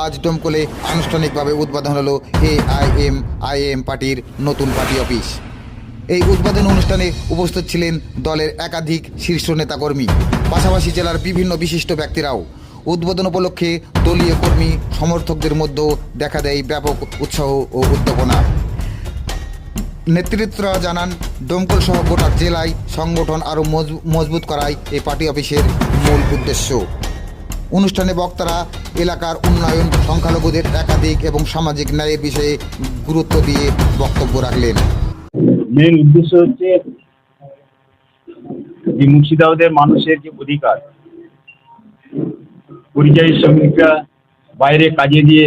আজ ডোমকলে আনুষ্ঠানিকভাবে উদ্বোধন হলো এআইএম পার্টির নতুন পার্টি অফিস। এই উদ্বোধন অনুষ্ঠানে উপস্থিত ছিলেন দলের একাধিক শীর্ষ নেতাকর্মী, পাশাপাশি জেলার বিভিন্ন বিশিষ্ট ব্যক্তিরাও। উদ্বোধন উপলক্ষে দলীয় কর্মী সমর্থকদের মধ্যেও দেখা দেয় ব্যাপক উৎসাহ ও উদ্দীপনা। নেতৃত্বরা জানান, ডোমকল সহ গোটা জেলায় সংগঠন আরও মজবুত করাই এই পার্টি অফিসের মূল উদ্দেশ্য। অনুষ্ঠানে বক্তারা এলাকার উন্নয়ন, সংখ্যালঘুদের একাধিক এবং সামাজিক ন্যায়ের বিষয়ে গুরুত্ব দিয়ে বক্তব্য রাখলেন। মেন উদ্দেশ্য হচ্ছে যে মুর্শিদাবাদের মানুষের যে অধিকার, পরিযায়ী শ্রমিকরা বাইরে কাজে দিয়ে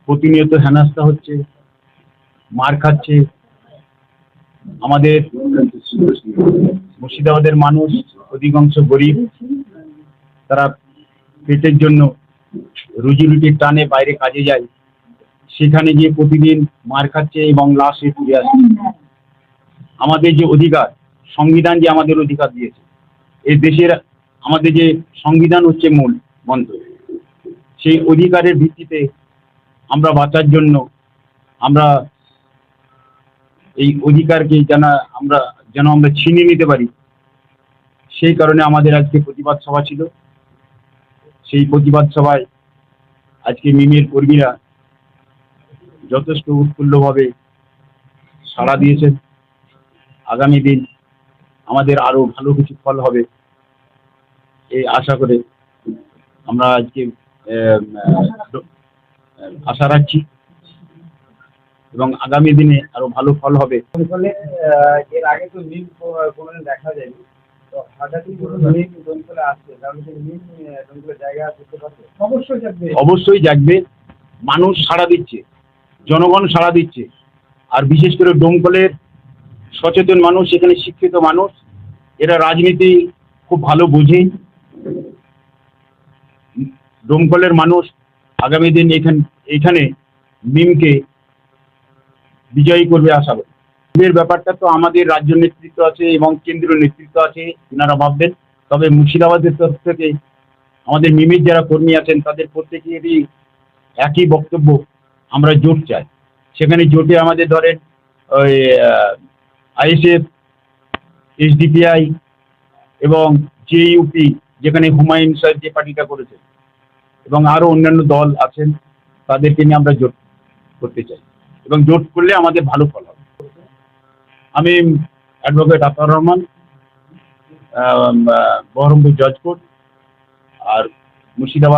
প্রতিনিয়ত হেনস্থা হচ্ছে, মার খাচ্ছে। আমাদের মুর্শিদাবাদের মানুষ অধিকাংশ গরিব, তারা পেটের জন্য রুজি রুটির টানে বাইরে কাজে যায়, সেখানে গিয়ে প্রতিদিন মার খাচ্ছে এবং লাশে ফিরে আসছে। আমাদের যে অধিকার, সংবিধান যে আমাদের অধিকার দিয়েছে, এই দেশের আমাদের যে সংবিধান হচ্ছে মূল মন্ত্র, সেই অধিকারের ভিত্তিতে আমরা বাঁচার জন্য আমরা এই অধিকারকে যেন আমরা ছিনিয়ে নিতে পারি, সেই কারণে আমাদের আজকে প্রতিবাদ সভা ছিল। সেই প্রতিবাদ সভায় আজকে মিমের কর্মীরা যথেষ্ট উৎফুল্লভাবে সাড়া দিয়েছেন। আগামী দিন আমাদের আরো ভালো কিছু ফল হবে এই আশা করে আমরা আজকে আশা রাখছি এবং আগামী দিনে আরো ভালো ফল হবে। ফলে এর আগে তো মিম কোনোদিন দেখা যায়নি, তো হঠাৎই মিম দমকলে আসছে, কারণ কি মিম দমকলে জায়গা করতে পারছে? অবশ্যই যাবে, অবশ্যই জাগবে। মানুষ সাড়া দিচ্ছে, জনগণ সাড়া দিচ্ছে, আর বিশেষ করে ডোমকলের সচেতন মানুষ, এখানে শিক্ষিত মানুষ, এরা রাজনীতি খুব ভালো বোঝে। ডোমকলের মানুষ আগামী দিন এখানে মিমকে বিজয়ী করবে আশা করি। মিমের ব্যাপারটা তো আমাদের রাজ্য নেতৃত্ব আছে এবং কেন্দ্রীয় নেতৃত্ব আছে, এনারা ভাববেন। তবে মুর্শিদাবাদের তরফ থেকে আমাদের মিমের যারা কর্মী আছেন তাদের প্রত্যেকেরই একই বক্তব্য, আমরা জোট চাই। সেখানে জোটে আমাদের ধরেন ওই আইএসএফ, এসডিপিআই এবং জেইউপি, যেখানে হুমায়ুন সাহেব যে পার্টিটা করেছে, এবং আরো অন্যান্য দল আছেন, তাদেরকে নিয়ে আমরা জোট করতে চাই এবং জোট করলে আমাদের ভালো ফল হবে। আমি অ্যাডভোকেট আতাউর রহমান, বহরমপুর জজ কোর্ট আর মুর্শিদাবাদ